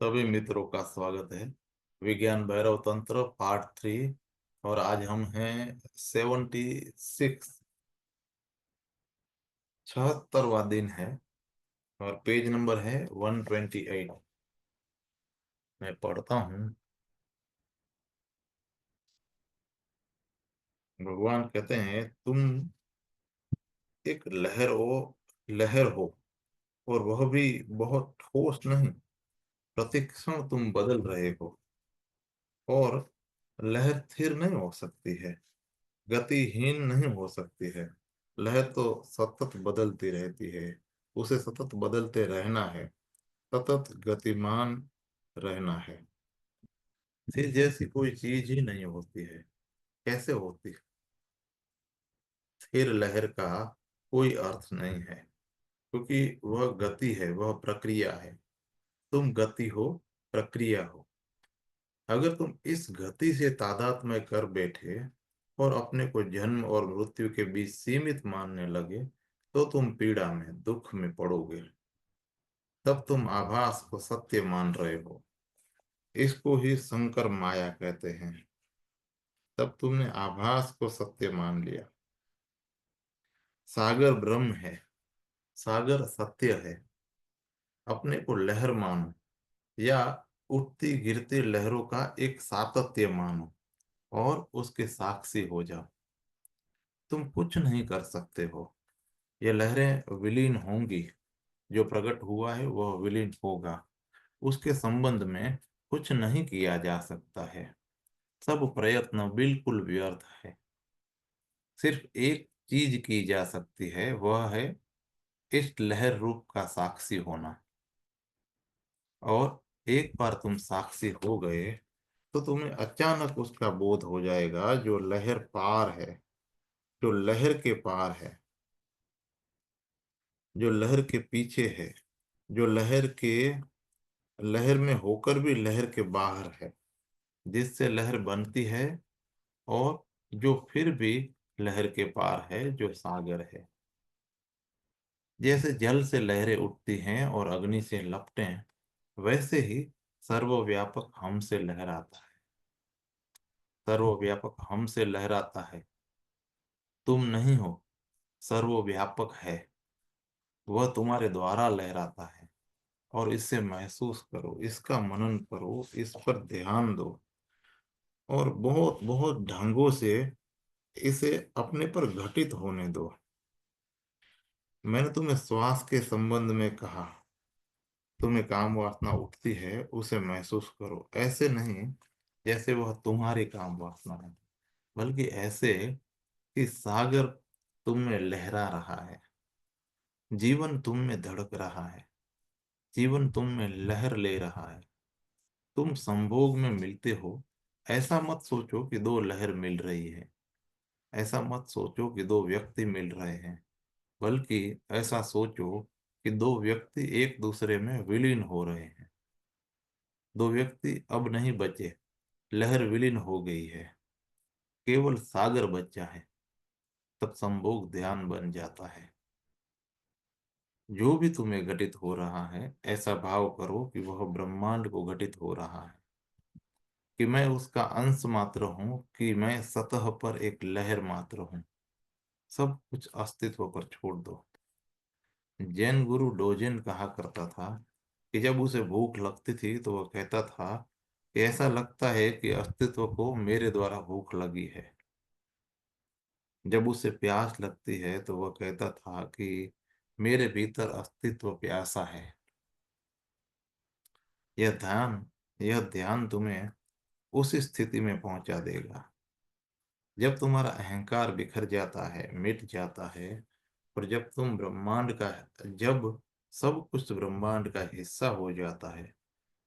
सभी मित्रों का स्वागत है। विज्ञान भैरव तंत्र पार्ट 3। और आज हम हैं 76, 76वां दिन है। और पेज नंबर है 128। मैं पढ़ता हूँ। भगवान कहते हैं, तुम एक लहर हो, और वह भी बहुत ठोस नहीं। प्रतिक्षण तुम बदल रहे हो, और लहर स्थिर नहीं हो सकती है, गतिहीन नहीं हो सकती है। लहर तो सतत बदलती रहती है। उसे सतत बदलते रहना है, सतत गतिमान रहना है। स्थिर जैसी कोई चीज ही नहीं होती है। कैसे होती है? स्थिर लहर का कोई अर्थ नहीं है, क्योंकि वह गति है, वह प्रक्रिया है। तुम गति हो, प्रक्रिया हो। अगर तुम इस गति से तादात्म्य कर बैठे और अपने को जन्म और मृत्यु के बीच सीमित मानने लगे, तो तुम पीड़ा में, दुख में पड़ोगे। तब तुम आभास को सत्य मान रहे हो। इसको ही शंकर माया कहते हैं। तब तुमने आभास को सत्य मान लिया। सागर ब्रह्म है, सागर सत्य है। अपने को लहर मानो, या उठती गिरती लहरों का एक सातत्य मानो, और उसके साक्षी हो जाओ। तुम कुछ नहीं कर सकते हो। ये लहरें विलीन होंगी। जो प्रकट हुआ है वह विलीन होगा। उसके संबंध में कुछ नहीं किया जा सकता है। सब प्रयत्न बिल्कुल व्यर्थ है। सिर्फ एक चीज की जा सकती है, वह है इस लहर रूप का साक्षी होना। और एक बार तुम साक्षी हो गए, तो तुम्हें अचानक उसका बोध हो जाएगा, जो लहर पार है, जो लहर के पार है, जो लहर के पीछे है, जो लहर में होकर भी लहर के बाहर है, जिससे लहर बनती है, और जो फिर भी लहर के पार है, जो सागर है। जैसे जल से लहरें उठती हैं और अग्नि से लपटें, वैसे ही सर्वव्यापक हमसे लहराता है। सर्वव्यापक हमसे लहराता है। तुम नहीं हो, सर्वव्यापक है। वह तुम्हारे द्वारा लहराता है। और इसे महसूस करो, इसका मनन करो, इस पर ध्यान दो, और बहुत बहुत ढंगों से इसे अपने पर घटित होने दो। मैंने तुम्हें श्वास के संबंध में कहा। तुम्हें काम वासना उठती है, उसे महसूस करो। ऐसे नहीं जैसे वह तुम्हारी काम वासना है, बल्कि ऐसे कि सागर तुम में लहरा रहा है। जीवन तुम में धड़क रहा है। जीवन तुम में लहर ले रहा है। तुम संभोग में मिलते हो। ऐसा मत सोचो कि दो लहर मिल रही है। ऐसा मत सोचो कि दो व्यक्ति मिल रहे हैं। बल्कि ऐसा सोचो कि दो व्यक्ति एक दूसरे में विलीन हो रहे हैं। दो व्यक्ति अब नहीं बचे। लहर विलीन हो गई है। केवल सागर बचा है। तब संभोग ध्यान बन जाता है। जो भी तुम्हें घटित हो रहा है, ऐसा भाव करो कि वह ब्रह्मांड को घटित हो रहा है, कि मैं उसका अंश मात्र हूँ, कि मैं सतह पर एक लहर मात्र हूँ। सब कुछ अस्तित्व पर छोड़ दो। जैन गुरु डोजेन कहा करता था कि जब उसे भूख लगती थी तो वह कहता था कि ऐसा लगता है कि अस्तित्व को मेरे द्वारा भूख लगी है। जब उसे प्यास लगती है तो वह कहता था कि मेरे भीतर अस्तित्व प्यासा है। यह ध्यान यह ध्यान तुम्हें उस स्थिति में पहुंचा देगा जब तुम्हारा अहंकार बिखर जाता है, मिट जाता है। और जब सब कुछ ब्रह्मांड का हिस्सा हो जाता है,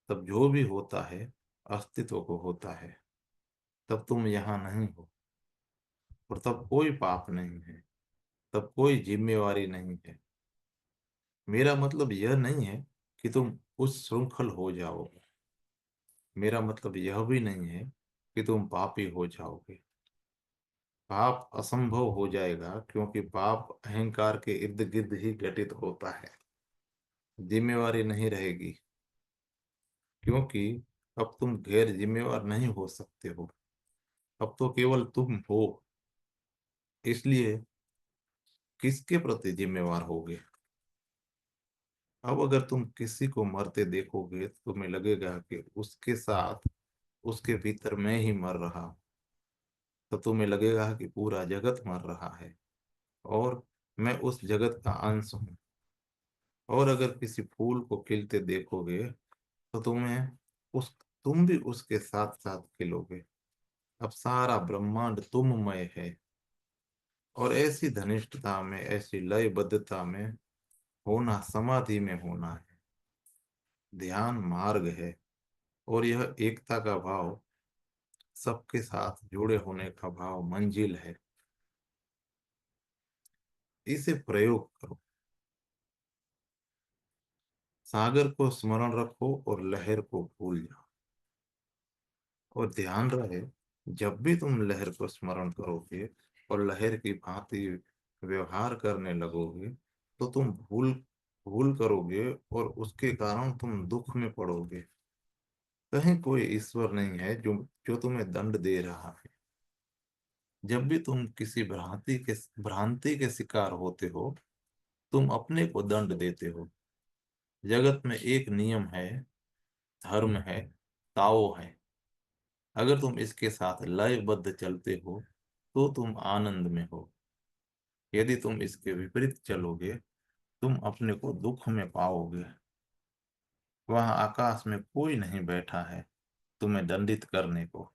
तब जो भी होता है अस्तित्व को होता है। तब तुम यहाँ नहीं हो, और तब कोई पाप नहीं है। तब कोई जिम्मेवारी नहीं है। मेरा मतलब यह नहीं है कि तुम उस श्रृंखल हो जाओगे। मेरा मतलब यह भी नहीं है कि तुम पापी हो जाओगे। पाप असंभव हो जाएगा, क्योंकि पाप अहंकार के इर्द गिर्द ही घटित होता है। जिम्मेवारी नहीं रहेगी। क्योंकि अब तुम गैर जिम्मेवार नहीं हो सकते हो। अब तो केवल तुम हो। इसलिए किसके प्रति जिम्मेवार होगे? अब अगर तुम किसी को मरते देखोगे तो तुम्हें लगेगा कि उसके साथ, उसके भीतर मैं ही मर रहा हूं। तो तुम्हें लगेगा कि पूरा जगत मर रहा है और मैं उस जगत का अंश हूँ। और अगर किसी फूल को खिलते देखोगे तो उस तुम भी उसके साथ साथ खिलोगे। अब सारा ब्रह्मांड तुममय है। और ऐसी धनिष्ठता में, ऐसी लयबद्धता में होना समाधि में होना है। ध्यान मार्ग है। और यह एकता का भाव, सबके साथ जुड़े होने का भाव मंजिल है। इसे प्रयोग करो। सागर को स्मरण रखो और लहर को भूल जाओ। और ध्यान रहे, जब भी तुम लहर को स्मरण करोगे और लहर की भांति व्यवहार करने लगोगे तो तुम भूल भूल करोगे और उसके कारण तुम दुख में पड़ोगे। कहीं कोई ईश्वर नहीं है जो जो तुम्हें दंड दे रहा है। जब भी तुम किसी भ्रांति के शिकार होते हो, तुम अपने को दंड देते हो। जगत में एक नियम है, धर्म है, ताओ है। अगर तुम इसके साथ लयबद्ध चलते हो तो तुम आनंद में हो। यदि तुम इसके विपरीत चलोगे, तुम अपने को दुख में पाओगे। वहां आकाश में कोई नहीं बैठा है तुम्हें दंडित करने को।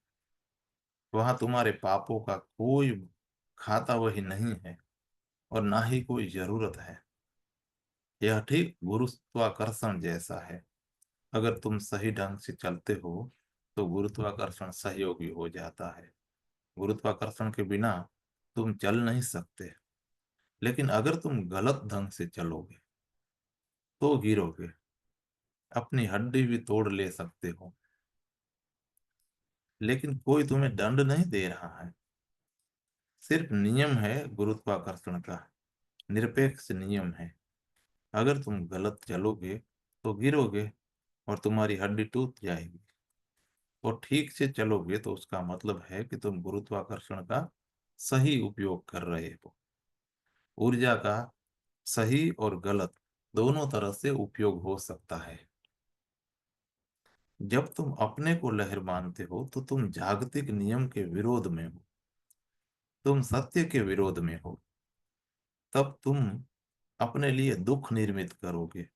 वहां तुम्हारे पापों का कोई खाता वही नहीं है और ना ही कोई जरूरत है। यह ठीक गुरुत्वाकर्षण जैसा है। अगर तुम सही ढंग से चलते हो तो गुरुत्वाकर्षण सहयोगी हो जाता है। गुरुत्वाकर्षण के बिना तुम चल नहीं सकते। लेकिन अगर तुम गलत ढंग से चलोगे तो गिरोगे। अपनी हड्डी भी तोड़ ले सकते हो। लेकिन कोई तुम्हें दंड नहीं दे रहा है। सिर्फ नियम है गुरुत्वाकर्षण का, निरपेक्ष नियम है। अगर तुम गलत चलोगे तो गिरोगे और तुम्हारी हड्डी टूट जाएगी। और ठीक से चलोगे तो उसका मतलब है कि तुम गुरुत्वाकर्षण का सही उपयोग कर रहे हो। ऊर्जा का सही और गलत दोनों तरह से उपयोग हो सकता है। जब तुम अपने को लहर मानते हो तो तुम जागतिक नियम के विरोध में हो। तुम सत्य के विरोध में हो। तब तुम अपने लिए दुख निर्मित करोगे।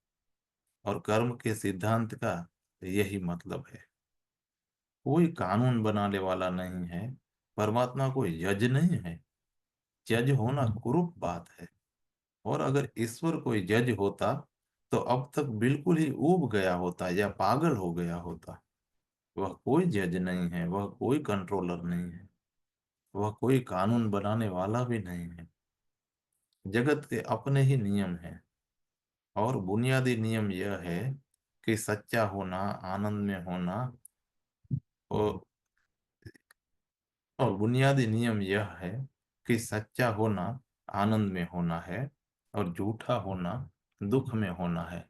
और कर्म के सिद्धांत का यही मतलब है। कोई कानून बनाने वाला नहीं है। परमात्मा कोई जज नहीं है। जज होना कुरूप बात है। और अगर ईश्वर कोई जज होता तो अब तक बिल्कुल ही ऊब गया होता या पागल हो गया होता। वह कोई जज नहीं है, वह कोई कंट्रोलर नहीं है, वह कोई कानून बनाने वाला भी नहीं है। जगत के अपने ही नियम हैं। और बुनियादी नियम यह है कि सच्चा होना, आनंद में होना। और और बुनियादी नियम यह है कि सच्चा होना आनंद में होना है और झूठा होना दुख में होना है।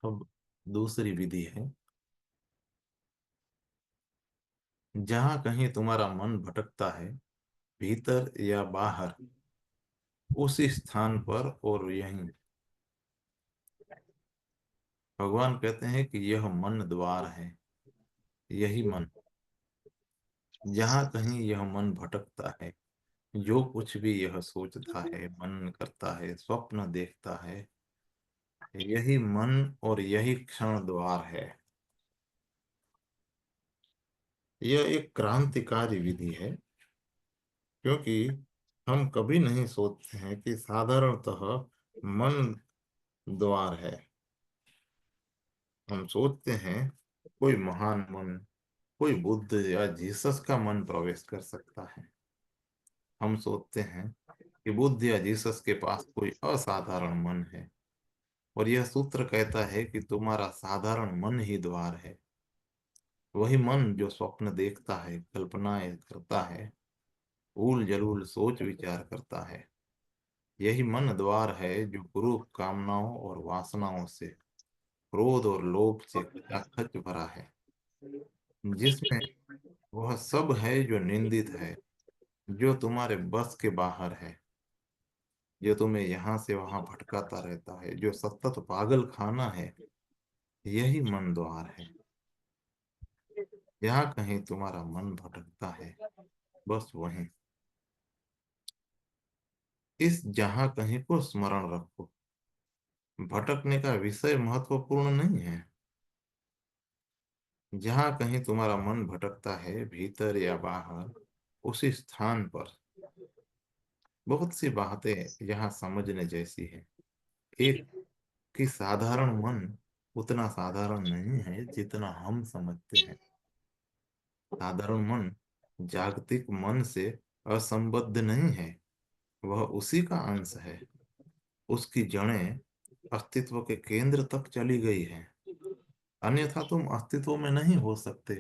अब दूसरी विधि है। जहां कहीं तुम्हारा मन भटकता है, भीतर या बाहर, उसी स्थान पर और यहीं भगवान कहते हैं कि यह मन द्वार है। यही मन, जहां कहीं यह मन भटकता है, जो कुछ भी यह सोचता है, मन करता है, स्वप्न देखता है, यही मन और यही क्षण द्वार है। यह एक क्रांतिकारी विधि है। क्योंकि हम कभी नहीं सोचते हैं कि साधारणतः मन द्वार है। हम सोचते हैं कोई महान मन, कोई बुद्ध या जीसस का मन प्रवेश कर सकता है। हम सोचते हैं कि बुद्ध या जीसस के पास कोई असाधारण मन है। और यह सूत्र कहता है कि तुम्हारा साधारण मन ही द्वार है। वही मन जो स्वप्न देखता है, कल्पनाएं करता है, ऊल जलूल सोच विचार करता है। यही मन द्वार है जो कुरूप कामनाओं और वासनाओं से, क्रोध और लोभ से खच भरा है, जिसमें वह सब है जो निंदित है, जो तुम्हारे बस के बाहर है, जो तुम्हें यहाँ से वहां भटकाता रहता है, जो सतत पागल खाना है। यही मन द्वार है। यहाँ कहीं तुम्हारा मन भटकता है, बस वहीं इस जहाँ कहीं को स्मरण रखो। भटकने का विषय महत्वपूर्ण नहीं है। जहाँ कहीं तुम्हारा मन भटकता है, भीतर या बाहर, उसी स्थान पर बहुत सी बातें यहाँ समझने जैसी है। एक कि साधारण मन उतना साधारण नहीं है जितना हम समझते हैं। साधारण मन जागतिक मन से असंबद्ध नहीं है, वह उसी का अंश है। उसकी जड़ें अस्तित्व के केंद्र तक चली गई हैं, अन्यथा तुम अस्तित्व में नहीं हो सकते।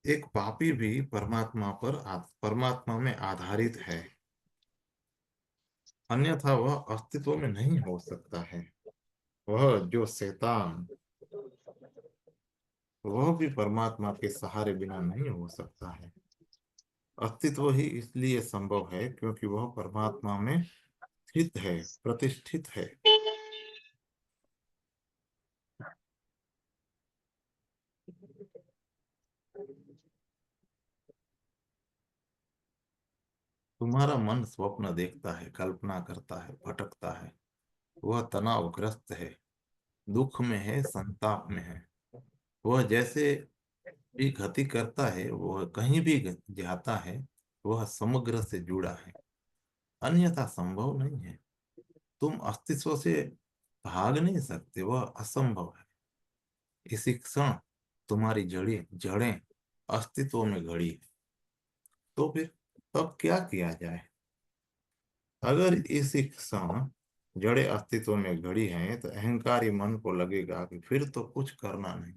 एक पापी भी परमात्मा में आधारित है, अन्यथा वह अस्तित्व में नहीं हो सकता है। वह जो शैतान, वह भी परमात्मा के सहारे बिना नहीं हो सकता है। अस्तित्व ही इसलिए संभव है क्योंकि वह परमात्मा में स्थित है, प्रतिष्ठित है। तुम्हारा मन स्वप्न देखता है, कल्पना करता है, भटकता है। वह तनावग्रस्त है, दुख में है, संताप में है। वह जैसे भी गति करता है, वह कहीं भी जाता है, वह समग्र से जुड़ा है, अन्यथा संभव नहीं है। तुम अस्तित्व से भाग नहीं सकते, वह असंभव है। इसी क्षण तुम्हारी जड़ें जड़ें अस्तित्व में गड़ी है। तो फिर तब क्या किया जाए? अगर इसी क्षण जड़ें अस्तित्व में गड़ी हैं, तो अहंकारी मन को लगेगा कि फिर तो कुछ करना नहीं,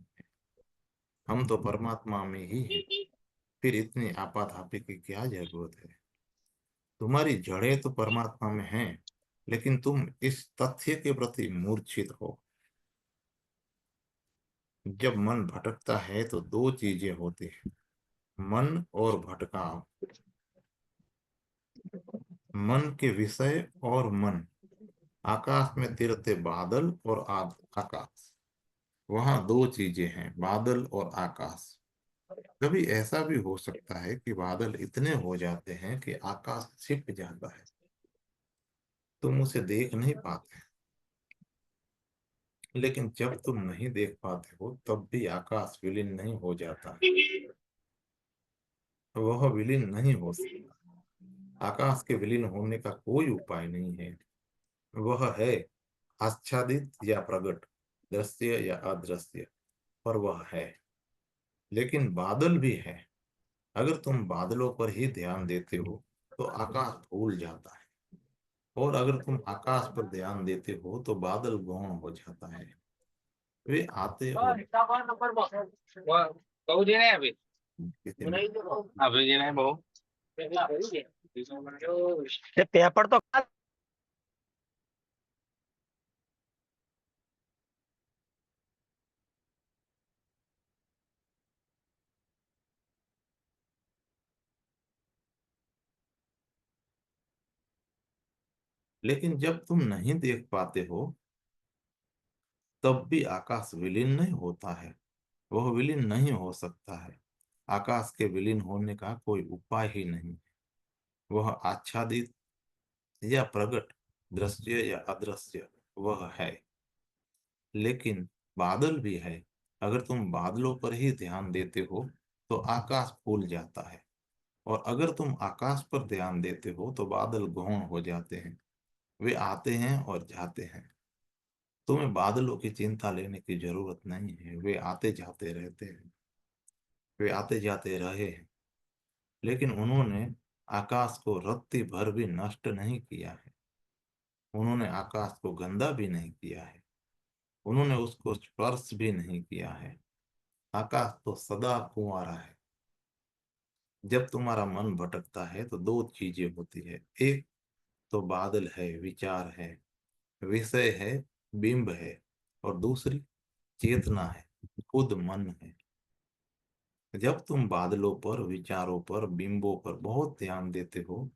हम तो परमात्मा में ही हैं, फिर इतनी आपाधापी की क्या जरूरत है? तुम्हारी जड़ें तो परमात्मा में हैं, लेकिन तुम इस तथ्य के प्रति मूर्छित हो। जब मन भटकता है तो दो चीजें होती हैं, मन और भटकाव। मन के विषय और मन, आकाश में तिरते बादल और आकाश, वहां दो चीजें हैं, बादल और आकाश। कभी ऐसा भी हो सकता है कि बादल इतने हो जाते हैं कि आकाश छिप जाता है, तुम उसे देख नहीं पाते। लेकिन जब तुम नहीं देख पाते हो तब भी आकाश विलीन नहीं हो जाता है। वह विलीन नहीं हो सकता। आकाश के विलीन होने का कोई उपाय नहीं है। वह है आच्छादित या प्रकट, दृश्य या अदृश्य, पर वह है। लेकिन बादल भी है। अगर तुम बादलों पर ही ध्यान देते हो तो आकाश भूल जाता है, और अगर तुम आकाश पर ध्यान देते हो तो बादल गौण हो जाता है। वे आते और बहू जी ने अभी किसी ने अभी जी ने बहू ये पेपर तो लेकिन जब तुम नहीं देख पाते हो तब भी आकाश विलीन नहीं होता है। वह विलीन नहीं हो सकता है। आकाश के विलीन होने का कोई उपाय ही नहीं। वह आच्छादित या प्रकट, दृश्य या अदृश्य, वह है। लेकिन बादल भी है। अगर तुम बादलों पर ही ध्यान देते हो तो आकाश फूल जाता है, और अगर तुम आकाश पर ध्यान देते हो तो बादल गौण हो जाते हैं। वे आते हैं और जाते हैं। तुम्हें बादलों की चिंता लेने की जरूरत नहीं है, वे आते जाते रहते हैं। वे आते जाते रहे हैं, लेकिन उन्होंने आकाश को रत्ती भर भी नष्ट नहीं किया है। उन्होंने आकाश को गंदा भी नहीं किया है। उन्होंने उसको स्पर्श भी नहीं किया है। आकाश तो सदा कुंवारा है। जब तुम्हारा मन भटकता है तो दो चीजें होती है। एक तो बादल है, विचार है, विषय है, बिंब है। और दूसरी चेतना है, खुद मन है। जब तुम बादलों पर, विचारों पर, बिंबों पर बहुत ध्यान देते हो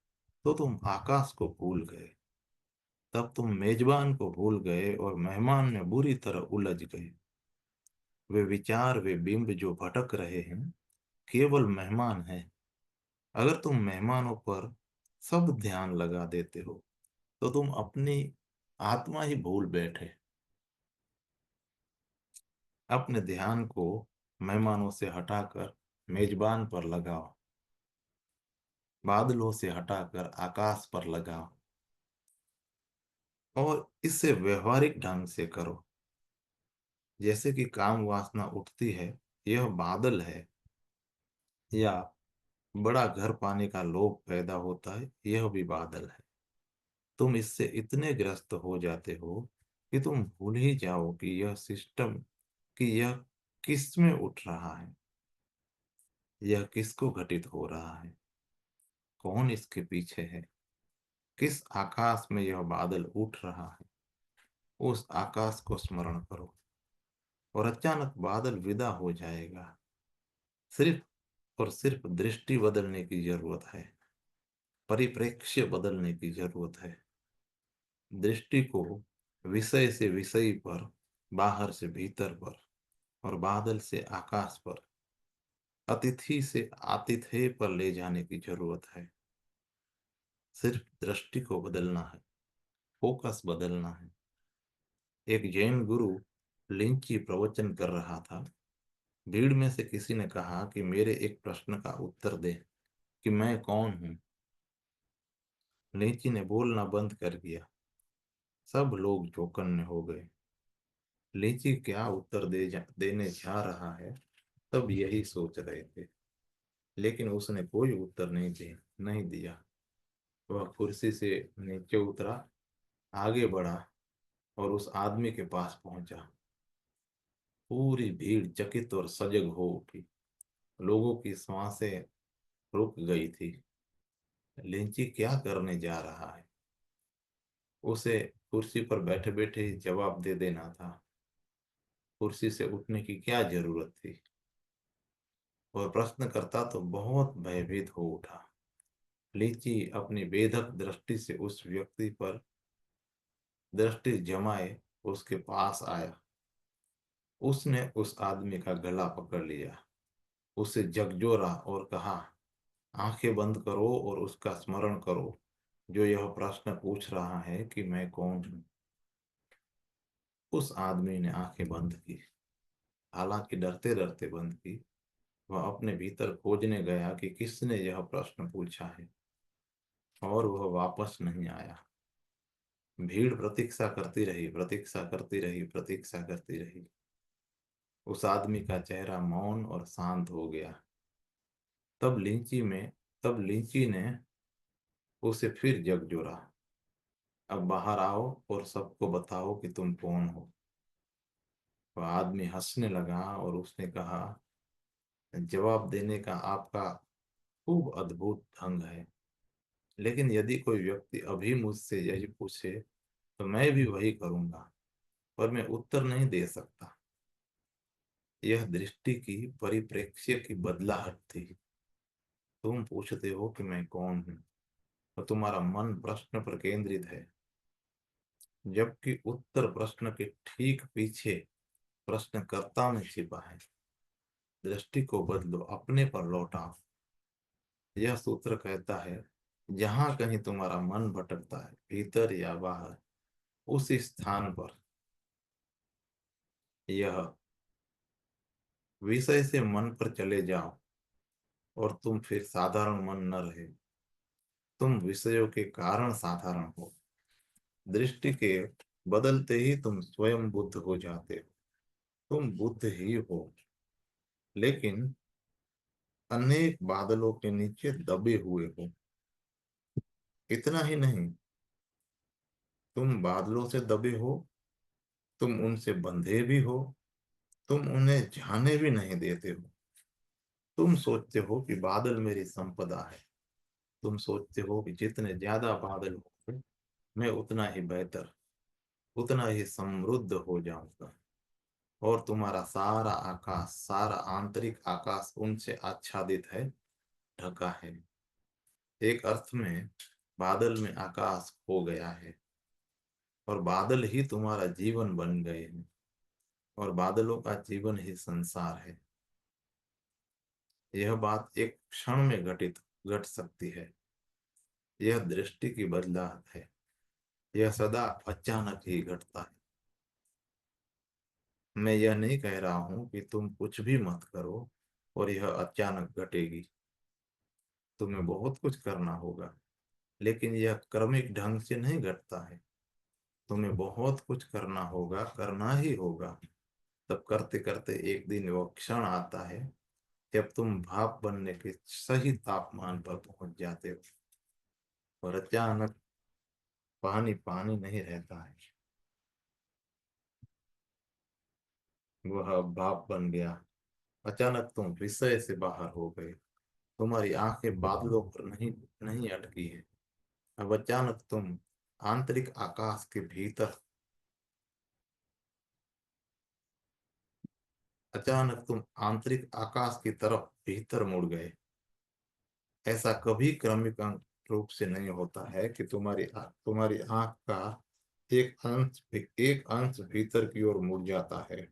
तो तुम आकाश को भूल गए। तब तुम मेजबान को भूल गए और मेहमान में बुरी तरह उलझ गए। वे विचार, वे बिंब जो भटक रहे हैं, केवल मेहमान हैं। अगर तुम मेहमानों पर सब ध्यान लगा देते हो तो तुम अपनी आत्मा ही भूल बैठे। अपने ध्यान को मेहमानों से हटाकर मेजबान पर लगाओ, बादलों से हटाकर आकाश पर लगाओ, और इससे व्यवहारिक ढंग से करो। जैसे कि काम वासना उठती है, यह बादल है, या बड़ा घर पाने का लोभ पैदा होता है, यह भी बादल है। तुम इससे इतने ग्रस्त हो जाते हो कि तुम भूल ही जाओ कि यह सिस्टम, कि यह किस में उठ रहा है, यह किसको घटित हो रहा है, कौन इसके पीछे है, किस आकाश में यह बादल उठ रहा है। उस आकाश को स्मरण करो और अचानक बादल विदा हो जाएगा। सिर्फ और सिर्फ दृष्टि बदलने की जरूरत है, परिप्रेक्ष्य बदलने की जरूरत है। दृष्टि को विषय से विषय पर, बाहर से भीतर पर, और बादल से आकाश पर, अतिथि से आतिथ्य पर ले जाने की जरूरत है। सिर्फ दृष्टि को बदलना है, फोकस बदलना है। एक जैन गुरु लिंची प्रवचन कर रहा था। भीड़ में से किसी ने कहा कि मेरे एक प्रश्न का उत्तर दे, कि मैं कौन हूं। लिंची ने बोलना बंद कर दिया। सब लोग चौकन्ने हो गए। लीची क्या उत्तर देने जा रहा है, तब यही सोच रहे थे। लेकिन उसने कोई उत्तर नहीं दिया। वह कुर्सी से नीचे उतरा, आगे बढ़ा और उस आदमी के पास पहुंचा। पूरी भीड़ चकित और सजग हो उठी। लोगों की सांसें रुक गई थी। लिंची क्या करने जा रहा है? उसे कुर्सी पर बैठे बैठे ही जवाब दे देना था। कुर्सी से उठने की क्या जरूरत थी? वह प्रश्न करता तो बहुत भयभीत हो उठा। लीची अपनी बेधक दृष्टि से उस व्यक्ति पर दृष्टि जमाए उसके पास आया। उसने उस आदमी का गला पकड़ लिया, उसे झकझोरा और कहा, आंखें बंद करो और उसका स्मरण करो जो यह प्रश्न पूछ रहा है कि मैं कौन हूं। उस आदमी ने आंखें बंद की, हालांकि डरते डरते बंद की। वह अपने भीतर खोजने गया कि किसने यह प्रश्न पूछा है, और वह वापस नहीं आया। भीड़ प्रतीक्षा करती रही, प्रतीक्षा करती रही, प्रतीक्षा करती रही। उस आदमी का चेहरा मौन और शांत हो गया। तब लीची में तब लीची ने उसे फिर झकझोरा, अब बाहर आओ और सबको बताओ कि तुम कौन हो। वह आदमी हंसने लगा और उसने कहा, जवाब देने का आपका खूब अद्भुत ढंग है, लेकिन यदि कोई व्यक्ति अभी मुझसे यही पूछे तो मैं भी वही करूंगा, पर मैं उत्तर नहीं दे सकता। यह दृष्टि की, परिप्रेक्ष्य की बदलाहट थी। तुम पूछते हो कि मैं कौन हूं, तो तुम्हारा मन प्रश्न पर केंद्रित है, जबकि उत्तर प्रश्न के ठीक पीछे प्रश्नकर्ता में छिपा है। दृष्टि को बदलो, अपने पर लौटाओ। यह सूत्र कहता है, जहां कहीं तुम्हारा मन भटकता है, भीतर या बाहर, उस स्थान पर यह विषय से मन पर चले जाओ और तुम फिर साधारण मन न रहे। तुम विषयों के कारण साधारण हो। दृष्टि के बदलते ही तुम स्वयं बुद्ध हो जाते हो। तुम बुद्ध ही हो, लेकिन अनेक बादलों के नीचे दबे हुए हो। इतना ही नहीं, तुम बादलों से दबे हो, तुम उनसे बंधे भी हो, तुम उन्हें जाने भी नहीं देते हो। तुम सोचते हो कि बादल मेरी संपदा है। तुम सोचते हो कि जितने ज्यादा बादल होंगे मैं उतना ही बेहतर, उतना ही समृद्ध हो जाऊंगा। और तुम्हारा सारा आकाश, सारा आंतरिक आकाश उनसे आच्छादित है, ढका है। एक अर्थ में बादल में आकाश हो गया है, और बादल ही तुम्हारा जीवन बन गए हैं, और बादलों का जीवन ही संसार है। यह बात एक क्षण में घट सकती है। यह दृष्टि की बदलाहट है। यह सदा अचानक ही घटता है। मैं यह नहीं कह रहा हूं कि तुम कुछ भी मत करो और यह अचानक घटेगी। तुम्हें बहुत कुछ करना होगा, लेकिन यह क्रमिक ढंग से नहीं घटता है। तुम्हें बहुत कुछ करना होगा, करना ही होगा। तब करते करते एक दिन वो क्षण आता है जब तुम भाप बनने के सही तापमान पर पहुंच जाते हो, और अचानक पानी पानी नहीं रहता है। वह अब भाप बन गया। अचानक तुम विषय से बाहर हो गए। तुम्हारी आंखें बादलों पर नहीं नहीं अटकी है। अब अचानक तुम आंतरिक आकाश के भीतर, अचानक तुम आंतरिक आकाश की तरफ भीतर मुड़ गए। ऐसा कभी क्रमिक रूप से नहीं होता है कि तुम्हारी आंख का एक अंश भीतर की ओर मुड़ जाता है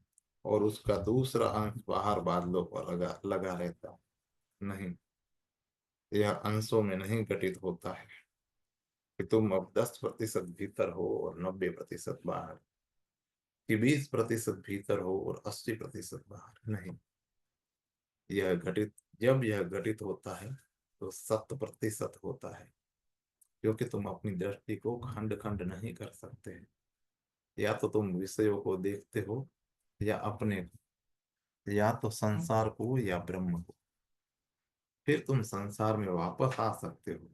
और उसका दूसरा अंश बाहर बादलों पर लगा लगा रहता है। नहीं, यह अंशों में नहीं घटित होता है कि तुम अब 10% भीतर हो और 90% बाहर, कि 20% भीतर हो और 80% बाहर। नहीं, यह घटित जब यह घटित होता है तो 100% होता है, क्योंकि तुम अपनी दृष्टि को खंड खंड नहीं कर सकते। या तो तुम विषयों को देखते हो, या अपने या तो संसार को या ब्रह्म को। फिर तुम संसार में वापस आ सकते हो।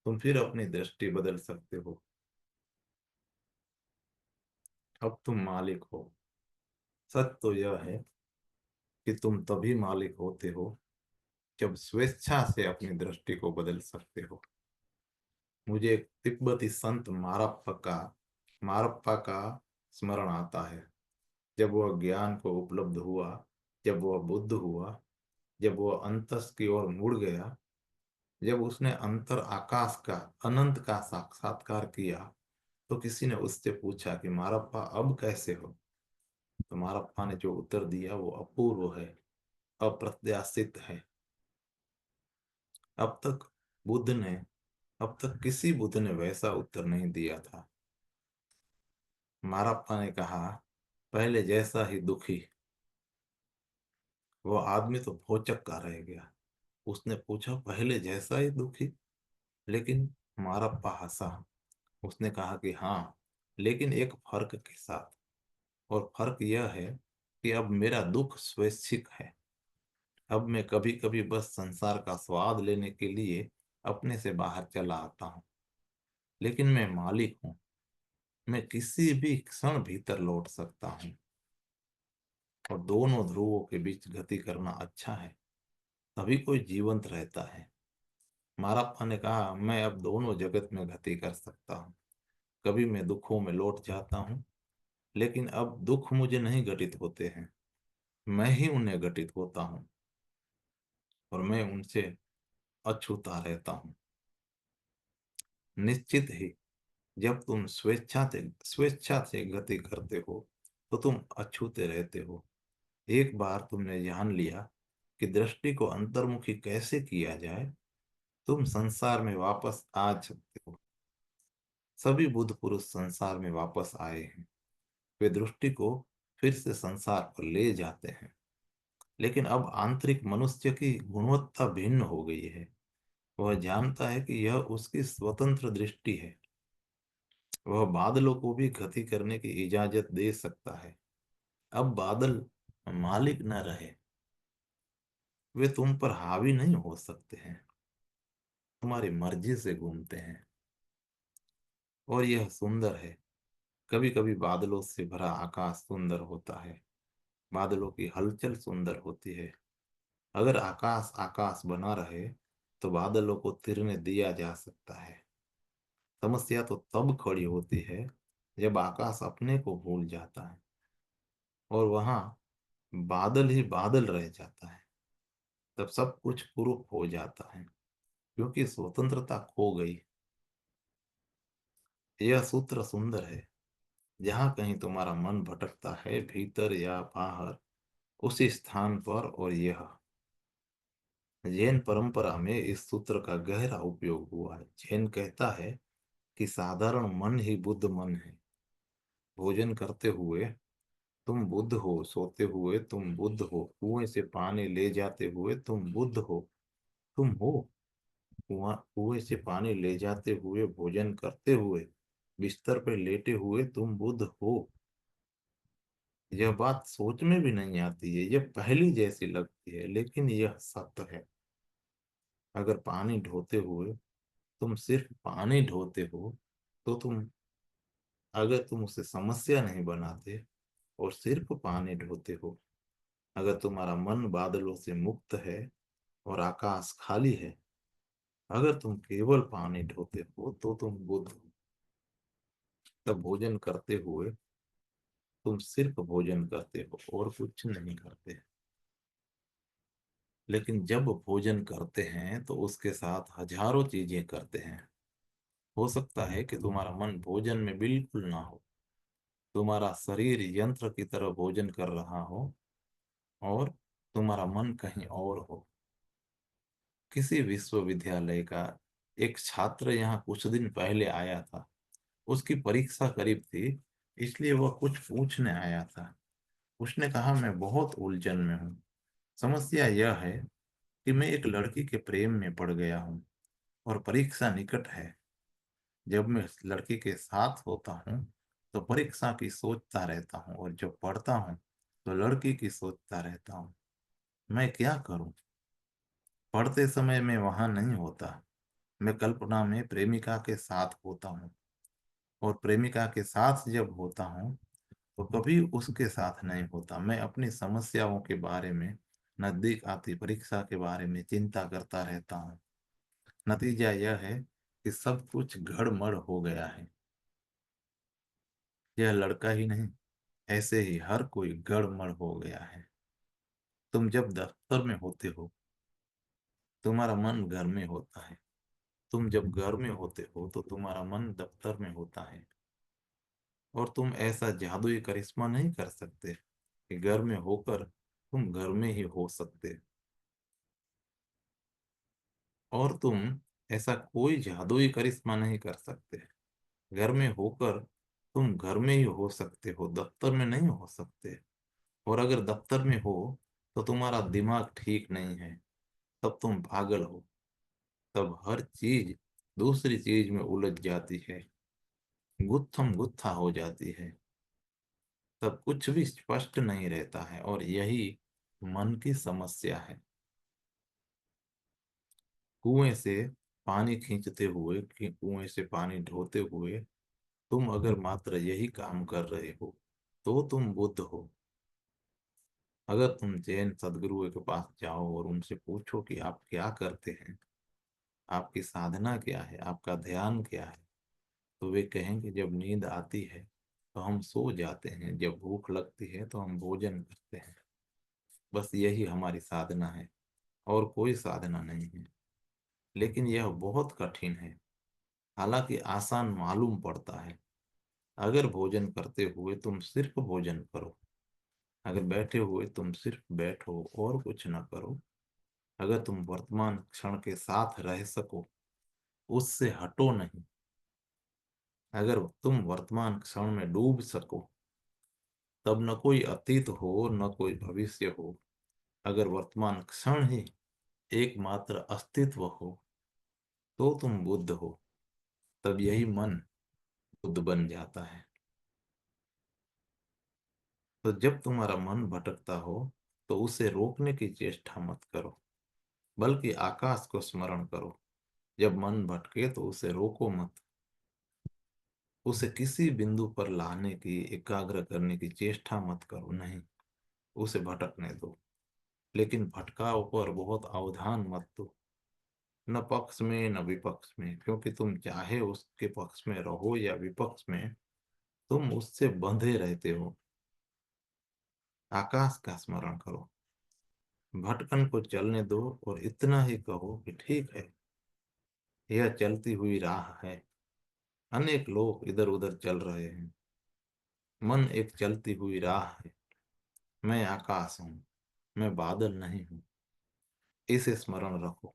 तुम फिर अपनी दृष्टि बदल सकते हो। अब तुम मालिक हो। सच तो यह है कि तुम तभी मालिक होते हो जब स्वेच्छा से अपनी दृष्टि को बदल सकते हो। मुझे एक तिब्बती संत मारप्पा का स्मरण आता है। जब वह ज्ञान को उपलब्ध हुआ, जब वह बुद्ध हुआ, जब वह अंतस की ओर मुड़ गया, जब उसने अंतर आकाश का, अनंत का साक्षात्कार किया, तो किसी ने उससे पूछा कि मारप्पा अब कैसे हो। तो मारप्पा ने जो उत्तर दिया वो अपूर्व है, अप्रत्याशित है। अब तक बुद्ध ने अब तक किसी बुद्ध ने वैसा उत्तर नहीं दिया था। मारप्पा ने कहा, पहले जैसा ही दुखी। वो आदमी तो भौचक्का का रह गया। उसने पूछा, पहले जैसा ही दुखी? लेकिन मारप्पा हंसा। उसने कहा कि हाँ, लेकिन एक फर्क के साथ। और फर्क यह है कि अब मेरा दुख स्वैच्छिक है। अब मैं कभी कभी बस संसार का स्वाद लेने के लिए अपने से बाहर चला आता हूँ, लेकिन मैं मालिक हूँ। मैं किसी भी क्षण भीतर लौट सकता हूँ, और दोनों ध्रुवों के बीच गति करना अच्छा है। तभी कोई जीवंत रहता है। मारप्पा ने कहा, मैं अब दोनों जगत में गति कर सकता हूँ। कभी मैं दुखों में लौट जाता हूँ, लेकिन अब दुख मुझे नहीं घटित होते हैं, मैं ही उन्हें घटित होता हूँ, और मैं उनसे अछूता रहता हूँ। निश्चित ही जब तुम स्वेच्छा से गति करते हो तो तुम अछूते रहते हो। एक बार तुमने जान लिया कि दृष्टि को अंतर्मुखी कैसे किया जाए, तुम संसार में वापस आ सकते हो। सभी बुद्ध पुरुष संसार में वापस आए हैं। वे दृष्टि को फिर से संसार पर ले जाते हैं। लेकिन अब आंतरिक मनुष्य की गुणवत्ता भिन्न हो गई है। वह जानता है कि यह उसकी स्वतंत्र दृष्टि है। वह बादलों को भी गति करने की इजाजत दे सकता है। अब बादल मालिक न रहे। वे तुम पर हावी नहीं हो सकते हैं। तुम्हारी मर्जी से घूमते हैं। और यह सुंदर है। कभी कभी बादलों से भरा आकाश सुंदर होता है। बादलों की हलचल सुंदर होती है। अगर आकाश आकाश बना रहे तो बादलों को तिरने दिया जा सकता है। समस्या तो तब खड़ी होती है जब आकाश अपने को भूल जाता है और वहां बादल ही बादल रह जाता है। तब सब कुछ कुरूप हो जाता है क्योंकि स्वतंत्रता खो गई। यह सूत्र सुंदर है। जहां कहीं तुम्हारा मन भटकता है, भीतर या बाहर, उसी स्थान पर। और यह जैन परंपरा में इस सूत्र का गहरा उपयोग हुआ है। जैन कहता है कि साधारण मन ही बुद्ध मन है। भोजन करते हुए तुम बुद्ध हो, सोते हुए तुम बुद्ध हो, कुएं से पानी ले जाते हुए तुम बुद्ध हो। तुम हो कुएं से पानी ले जाते हुए, भोजन करते हुए, बिस्तर पर लेटे हुए तुम बुद्ध हो। यह बात सोच में भी नहीं आती है, यह पहली जैसी लगती है, लेकिन यह सत्य है। अगर पानी ढोते हुए तुम सिर्फ पानी ढोते हो तो तुम अगर तुम उसे समस्या नहीं बनाते और सिर्फ पानी ढोते हो, अगर तुम्हारा मन बादलों से मुक्त है और आकाश खाली है, अगर तुम केवल पानी ढोते हो तो तुम बुद्ध हो। तब भोजन करते हुए तुम सिर्फ भोजन करते हो और कुछ नहीं करते। लेकिन जब भोजन करते हैं तो उसके साथ हजारों चीजें करते हैं। हो सकता है कि तुम्हारा मन भोजन में बिल्कुल ना हो, तुम्हारा शरीर यंत्र की तरह भोजन कर रहा हो और तुम्हारा मन कहीं और हो। किसी विश्वविद्यालय का एक छात्र यहाँ कुछ दिन पहले आया था। उसकी परीक्षा करीब थी, इसलिए वह कुछ पूछने आया था। उसने कहा, मैं बहुत उलझन में हूँ। समस्या यह है कि मैं एक लड़की के प्रेम में पड़ गया हूँ और परीक्षा निकट है। जब मैं इस लड़की के साथ होता हूँ तो परीक्षा की सोचता रहता हूँ और जब पढ़ता हूँ तो लड़की की सोचता रहता हूँ। मैं क्या करूँ? पढ़ते समय मैं वहां नहीं होता। मैं कल्पना में प्रेमिका के साथ होता हूँ और प्रेमिका के साथ जब होता हूँ तो कभी उसके साथ नहीं होता। मैं अपनी समस्याओं के बारे में, नजदीक आती परीक्षा के बारे में चिंता करता रहता हूँ। नतीजा यह है कि सब कुछ गड़बड़ हो गया है। यह लड़का ही नहीं, ऐसे ही हर कोई गड़बड़ हो गया है। तुम जब दफ्तर में होते हो तुम्हारा मन घर में होता है। तुम जब घर में होते हो तो तुम्हारा मन दफ्तर में होता है। और तुम ऐसा जादुई करिश्मा नहीं कर सकते कि घर में होकर तुम घर में ही हो सकते। और तुम ऐसा कोई जादुई करिश्मा नहीं कर सकते। घर में होकर तुम घर में ही हो सकते हो, दफ्तर में नहीं हो सकते। और अगर दफ्तर में हो तो तुम्हारा दिमाग ठीक नहीं है, तब तुम पागल हो। तब हर चीज दूसरी चीज में उलझ जाती है, गुत्थम गुत्था हो जाती है। तब कुछ भी स्पष्ट नहीं रहता है और यही मन की समस्या है। कुएं से पानी खींचते हुए कि कुएं से पानी ढोते हुए तुम अगर मात्र यही काम कर रहे हो तो तुम बुद्ध हो। अगर तुम जैन सदगुरुओं के पास जाओ और उनसे पूछो कि आप क्या करते हैं, आपकी साधना क्या है, आपका ध्यान क्या है, तो वे कहेंगे जब नींद आती है तो हम सो जाते हैं, जब भूख लगती है तो हम भोजन करते हैं। बस यही हमारी साधना है और कोई साधना नहीं है। लेकिन यह बहुत कठिन है, हालांकि आसान मालूम पड़ता है। अगर भोजन करते हुए तुम सिर्फ भोजन करो, अगर बैठे हुए तुम सिर्फ बैठो और कुछ न करो, अगर तुम वर्तमान क्षण के साथ रह सको, उससे हटो नहीं, अगर तुम वर्तमान क्षण में डूब सको, तब न कोई अतीत हो न कोई भविष्य हो, अगर वर्तमान क्षण ही एकमात्र अस्तित्व हो, तो तुम बुद्ध हो। तब यही मन बुद्ध बन जाता है। तो जब तुम्हारा मन भटकता हो तो उसे रोकने की चेष्टा मत करो, बल्कि आकाश को स्मरण करो। जब मन भटके तो उसे रोको मत, उसे किसी बिंदु पर लाने की, एकाग्र करने की चेष्टा मत करो। नहीं, उसे भटकने दो। लेकिन भटकाव पर बहुत अवधान मत दो, न पक्ष में न विपक्ष में, क्योंकि तुम चाहे उसके पक्ष में रहो या विपक्ष में, तुम उससे बंधे रहते हो। आकाश का स्मरण करो, भटकन को चलने दो और इतना ही कहो कि ठीक है, यह चलती हुई राह है। अनेक लोग इधर उधर चल रहे हैं, मन एक चलती हुई राह है। मैं आकाश हूँ, मैं बादल नहीं हूँ। इसे स्मरण रखो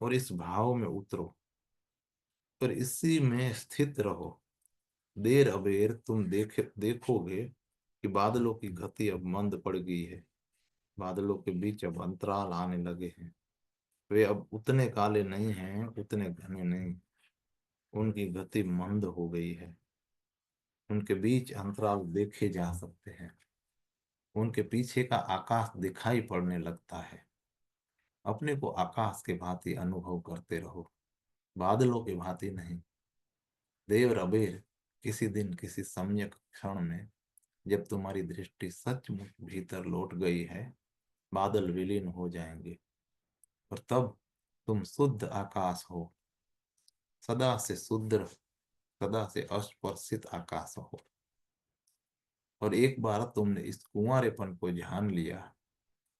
और इस भाव में उतरो और इसी में स्थित रहो। देर अबेर तुम देखोगे कि बादलों की गति अब मंद पड़ गई है। बादलों के बीच अब अंतराल आने लगे हैं। वे अब उतने काले नहीं हैं, उतने घने नहीं। उनकी गति मंद हो गई है। उनके बीच अंतराल देखे जा सकते हैं। उनके पीछे का आकाश दिखाई पड़ने लगता है। अपने को आकाश के भांति अनुभव करते रहो, बादलों के भांति नहीं। देव अबेर किसी दिन किसी सम्यक क्षण में, जब तुम्हारी दृष्टि सचमुच भीतर लौट गई है, बादल विलीन हो जाएंगे और तब तुम शुद्ध आकाश हो, सदा से शुद्ध, सदा से अस्पर्शित आकाश हो। और एक बार तुमने इस कुंवारेपन को जान लिया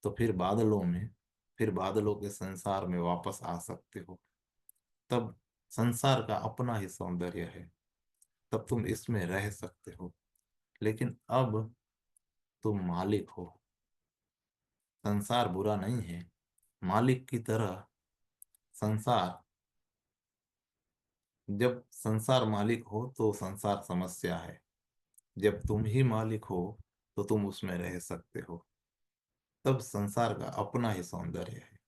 तो फिर बादलों के संसार में वापस आ सकते हो। तब संसार का अपना ही सौंदर्य है, तब तुम इसमें रह सकते हो। लेकिन अब तुम मालिक हो। संसार बुरा नहीं है, मालिक की तरह संसार। जब संसार मालिक हो तो संसार समस्या है। जब तुम ही मालिक हो तो तुम उसमें रह सकते हो। तब संसार का अपना ही सौंदर्य है,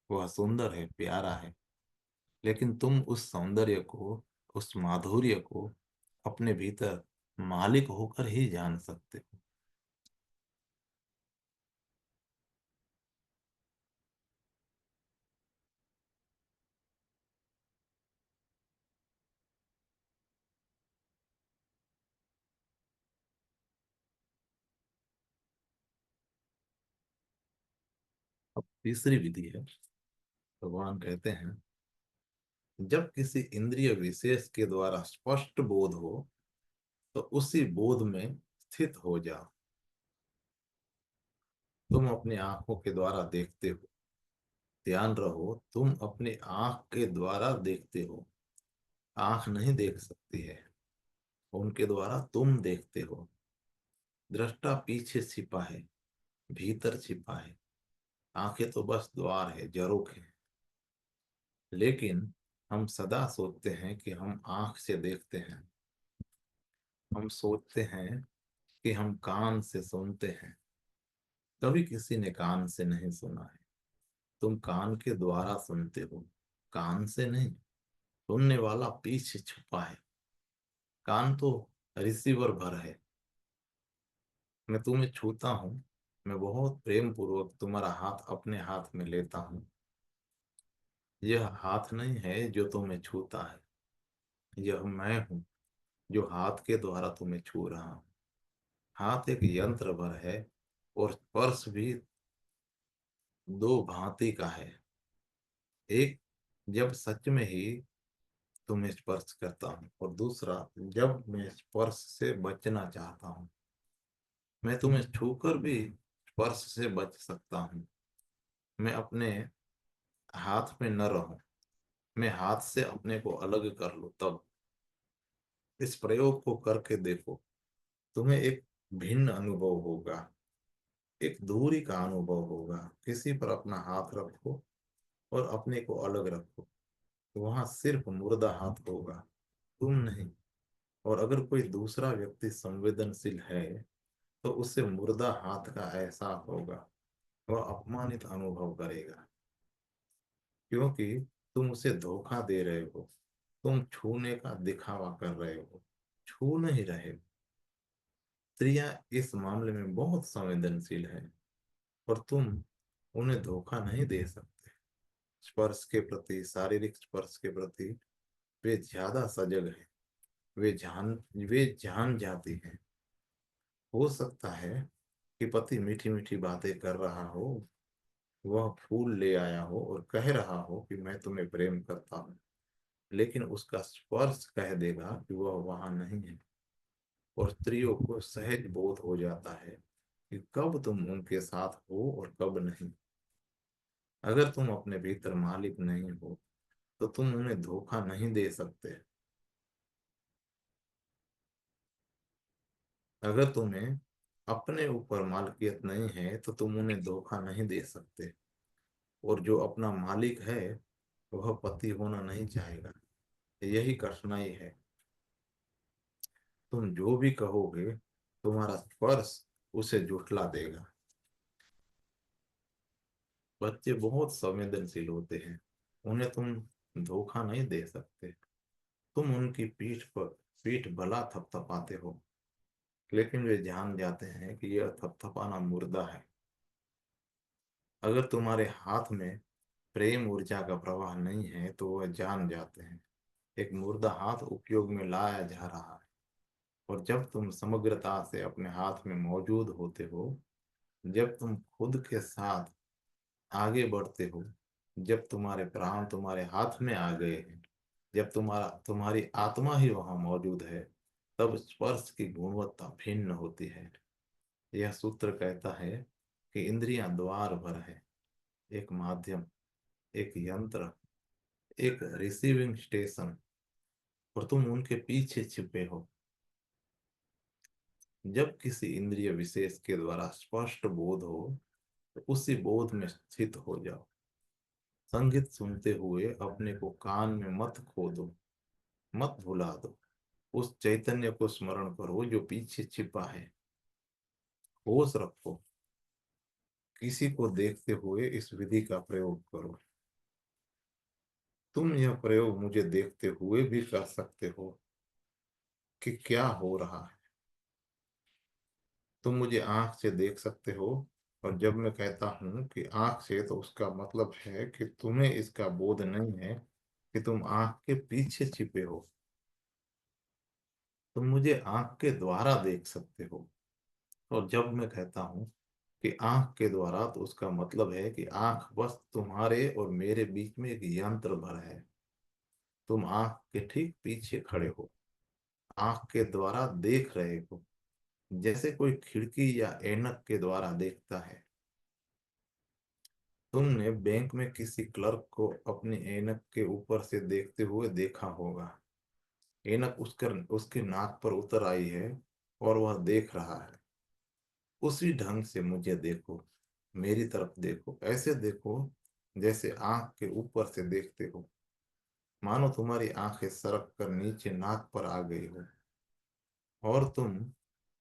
वह सुंदर है, प्यारा है। लेकिन तुम उस सौंदर्य को, उस माधुर्य को अपने भीतर मालिक होकर ही जान सकते हो। अब तीसरी विधि है। भगवान कहते हैं, जब किसी इंद्रिय विशेष के द्वारा स्पष्ट बोध हो तो उसी बोध में स्थित हो जाओ। तुम अपनी आंखों के द्वारा देखते हो, ध्यान रहो, तुम अपनी आंख के द्वारा देखते हो। आंख नहीं देख सकती है, उनके द्वारा तुम देखते हो। दृष्टा पीछे छिपा है, भीतर छिपा है। आंखें तो बस द्वार है, झरोख है। लेकिन हम सदा सोचते हैं कि हम आंख से देखते हैं। हम सोचते हैं कि हम कान से सुनते हैं। कभी किसी ने कान से नहीं सुना है। तुम कान के द्वारा सुनते हो, कान से नहीं। सुनने वाला पीछे छुपा है। कान तो रिसीवर भर है। मैं तुम्हें छूता हूँ, मैं बहुत प्रेम पूर्वक तुम्हारा हाथ अपने हाथ में लेता हूँ। यह हाथ नहीं है जो तुम्हें छूता है, यह मैं हूँ जो हाथ के द्वारा तुम्हें छू रहा हूँ। हाथ एक यंत्र भर है और स्पर्श भी दो भांति का है। एक, जब सच में ही तुम्हें स्पर्श करता हूँ, और दूसरा, जब मैं स्पर्श से बचना चाहता हूँ। मैं तुम्हें छूकर भी स्पर्श से बच सकता हूँ। मैं अपने हाथ में न रहूं, मैं हाथ से अपने को अलग कर लूं तब। इस प्रयोग को करके देखो, तुम्हें एक भिन्न अनुभव होगा। एक दूरी का अनुभव होगा। किसी पर अपना हाथ रखो और अपने को अलग रखो, वहां सिर्फ मुर्दा हाथ होगा, तुम नहीं। और अगर कोई दूसरा व्यक्ति संवेदनशील है तो उसे मुर्दा हाथ का एहसास होगा। वह अपमानित अनुभव करेगा, क्योंकि तुम उसे धोखा दे रहे हो। तुम छूने का दिखावा कर रहे हो, छू नहीं रहे हो। स्त्रियां इस मामले में बहुत संवेदनशील हैं और तुम उन्हें धोखा नहीं दे सकते। स्पर्श के प्रति, शारीरिक स्पर्श के प्रति वे ज्यादा सजग हैं। वे जान जाती हैं। हो सकता है कि पति मीठी मीठी बातें कर रहा हो, वह फूल ले आया हो और कह रहा हो कि मैं तुम्हें प्रेम करता हूँ, लेकिन उसका स्पर्श कह देगा कि वह वहां नहीं है। और स्त्रियों को सहज बोध हो जाता है कि कब तुम उनके साथ हो और कब नहीं। अगर तुम अपने भीतर मालिक नहीं हो तो तुम उन्हें धोखा नहीं दे सकते। अगर तुम्हें अपने ऊपर मालिकियत नहीं है तो तुम उन्हें धोखा नहीं दे सकते। और जो अपना मालिक है वह पति होना नहीं चाहेगा। यही कठिनाई है। तुम जो भी कहोगे तुम्हारा स्पर्श उसे झुठला देगा। बच्चे बहुत संवेदनशील होते हैं, उन्हें तुम धोखा नहीं दे सकते। तुम उनकी पीठ भला थपथपाते हो, लेकिन वे जान जाते हैं कि यह थपथपाना मुर्दा है। अगर तुम्हारे हाथ में प्रेम ऊर्जा का प्रवाह नहीं है तो वह जान जाते हैं एक मुर्दा हाथ उपयोग में लाया जा रहा है। और जब तुम समग्रता से अपने हाथ में मौजूद होते हो, जब तुम खुद के साथ आगे बढ़ते हो, जब तुम्हारे प्राण तुम्हारे हाथ में आ गए हैं, जब तुम्हारी आत्मा ही वहां मौजूद है, तब स्पर्श की गुणवत्ता भिन्न होती है। यह सूत्र कहता है कि इंद्रियां द्वार भर है, एक माध्यम, एक यंत्र, एक रिसीविंग स्टेशन, और तुम उनके पीछे छिपे हो। जब किसी इंद्रिय विशेष के द्वारा स्पष्ट बोध हो तो उसी बोध में स्थित हो जाओ। संगीत सुनते हुए अपने को कान में मत खो दो, मत भुला दो। उस चैतन्य को स्मरण करो जो पीछे छिपा है। होश रखो। किसी को देखते हुए इस विधि का प्रयोग करो। तुम यह प्रयोग मुझे देखते हुए भी कर सकते हो कि क्या हो रहा है। तुम मुझे आंख से देख सकते हो, और जब मैं कहता हूं कि आंख से, तो उसका मतलब है कि तुम्हें इसका बोध नहीं है कि तुम आंख के पीछे छिपे हो। तुम मुझे आंख के द्वारा देख सकते हो, और जब मैं कहता हूं कि आंख के द्वारा, तो उसका मतलब है कि आंख बस तुम्हारे और मेरे बीच में एक यंत्र भर है। तुम आंख के ठीक पीछे खड़े हो, आंख के द्वारा देख रहे हो, जैसे कोई खिड़की या ऐनक के द्वारा देखता है। तुमने बैंक में किसी क्लर्क को अपनी ऐनक के ऊपर से देखते हुए देखा होगा। ऐनक उसके नाक पर उतर आई है और वह देख रहा है। उसी ढंग से मुझे देखो, मेरी तरफ देखो, ऐसे देखो जैसे आंख के ऊपर से देखते हो, मानो तुम्हारी आंखें सरक कर नीचे नाक पर आ गई हो और तुम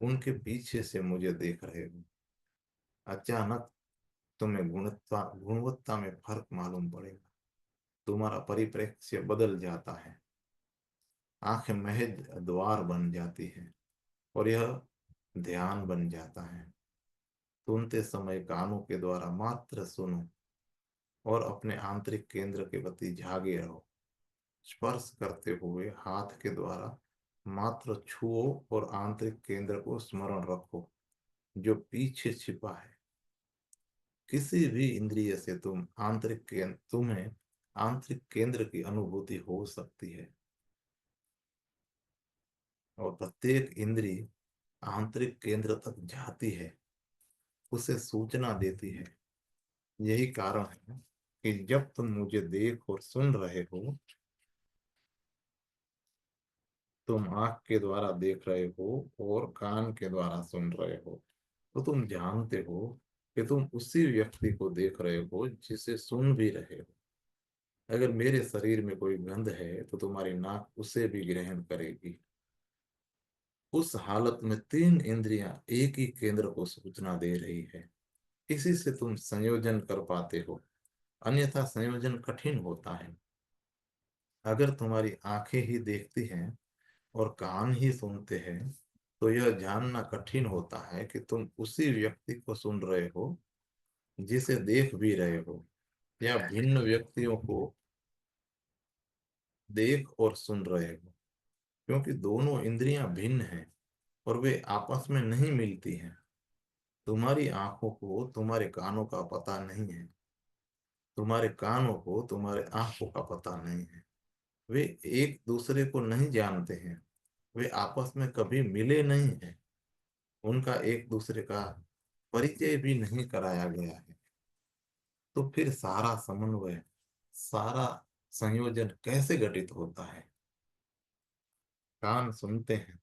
उनके पीछे से मुझे देख रहे हो। अचानक तुम्हें गुणवत्ता में फर्क मालूम पड़ेगा। तुम्हारा परिप्रेक्ष्य बदल जाता है। आंखें महज द्वार बन जाती हैं और यह ध्यान बन जाता है। सुनते समय कानों के द्वारा मात्र सुनो और अपने आंतरिक केंद्र के प्रति जागे रहो। स्पर्श करते हुए हाथ के द्वारा मात्र छुओ और आंतरिक केंद्र को स्मरण रखो जो पीछे छिपा है। किसी भी इंद्रिय से तुम्हें आंतरिक केंद्र की अनुभूति हो सकती है। और प्रत्येक इंद्रिय आंतरिक केंद्र तक जाती है, उसे सूचना देती है। यही कारण है कि जब तुम मुझे देख और सुन रहे हो, तुम आंख के द्वारा देख रहे हो और कान के द्वारा सुन रहे हो, तो तुम जानते हो कि तुम उसी व्यक्ति को देख रहे हो जिसे सुन भी रहे हो। अगर मेरे शरीर में कोई गंध है तो तुम्हारी नाक उसे भी ग्रहण करेगी। उस हालत में तीन इंद्रियां एक ही केंद्र को सूचना दे रही है। इसी से तुम संयोजन कर पाते हो, अन्यथा संयोजन कठिन होता है। अगर तुम्हारी आंखें ही देखती हैं और कान ही सुनते हैं, तो यह जानना कठिन होता है कि तुम उसी व्यक्ति को सुन रहे हो जिसे देख भी रहे हो, या भिन्न व्यक्तियों को देख और सुन रहे हो। क्योंकि दोनों इंद्रियां भिन्न हैं और वे आपस में नहीं मिलती हैं। तुम्हारी आंखों को तुम्हारे कानों का पता नहीं है, तुम्हारे कानों को तुम्हारे आंखों का पता नहीं है। वे एक दूसरे को नहीं जानते हैं। वे आपस में कभी मिले नहीं हैं। उनका एक दूसरे का परिचय भी नहीं कराया गया है। तो फिर सारा समन्वय, सारा संयोजन कैसे घटित होता है? कान सुनते हैं,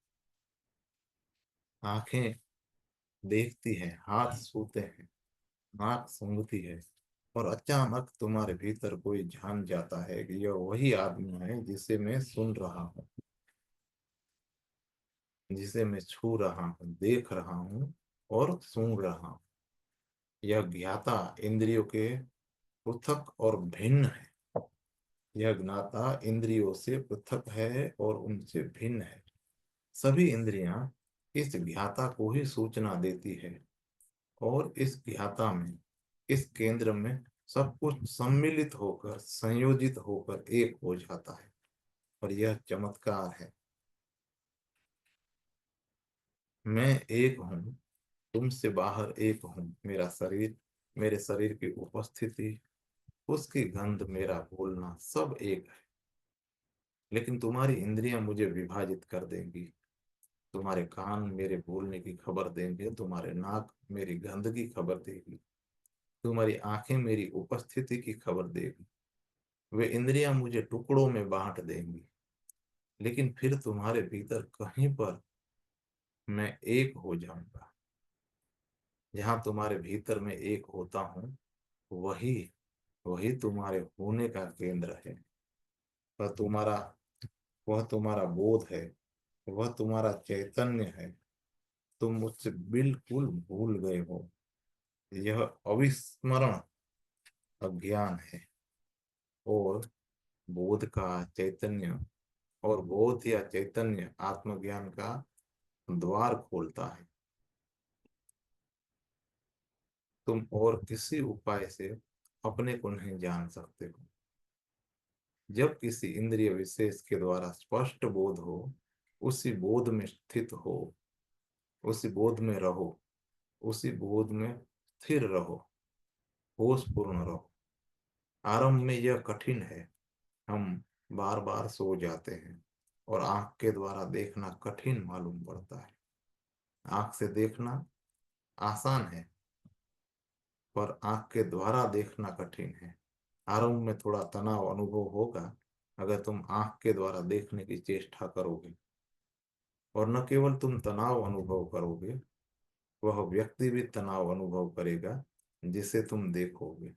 आंखें देखती हैं, हाथ छूते हैं, नाक सूंघती है, और अचानक तुम्हारे भीतर कोई जान जाता है कि यह वही आदमी है जिसे मैं सुन रहा हूँ, जिसे मैं छू रहा हूँ, देख रहा हूँ और सूंघ रहा हूँ। यह ज्ञाता इंद्रियों के पृथक और भिन्न है। यह ज्ञाता इंद्रियों से पृथक है और उनसे भिन्न है। सभी इंद्रियां इस ज्ञाता को ही सूचना देती है, और इस ज्ञाता में, इस केंद्र में सब कुछ सम्मिलित होकर, संयोजित होकर एक हो जाता है। और यह चमत्कार है। मैं एक हूँ, तुमसे बाहर एक हूँ। मेरा शरीर, मेरे शरीर की उपस्थिति, उसकी गंध, मेरा बोलना, सब एक है। लेकिन तुम्हारी इंद्रियां मुझे विभाजित कर देंगी। तुम्हारे कान मेरे बोलने की खबर देंगे, तुम्हारे नाक मेरी गंध की खबर देगी, तुम्हारी आंखें मेरी उपस्थिति की खबर देगी। वे इंद्रियां मुझे टुकड़ों में बांट देंगी, लेकिन फिर तुम्हारे भीतर कहीं पर मैं एक हो जाऊंगा। जहां तुम्हारे भीतर में एक होता हूँ, वही वही तुम्हारे होने का केंद्र है। वह तुम्हारा वह तुम्हारा बोध है, वह तुम्हारा चैतन्य है। तुम मुझसे बिल्कुल भूल गए हो। यह अविस्मरण अज्ञान है, और बोध का चैतन्य, और बोध या चैतन्य आत्मज्ञान का द्वार खोलता है। तुम और किसी उपाय से अपने को नहीं जान सकते हो। जब किसी इंद्रिय विशेष के द्वारा स्पष्ट बोध हो, उसी बोध में स्थित हो, उसी बोध में रहो, उसी बोध में स्थिर रहो, होश पूर्ण रहो। आरंभ में यह कठिन है। हम बार बार सो जाते हैं, और आंख के द्वारा देखना कठिन मालूम पड़ता है। आंख से देखना आसान है, पर आंख के द्वारा देखना कठिन है। आरंभ में थोड़ा तनाव अनुभव होगा अगर तुम आंख के द्वारा देखने की चेष्टा करोगे। और न केवल तुम तनाव अनुभव करोगे, वह व्यक्ति भी तनाव अनुभव करेगा जिसे तुम देखोगे।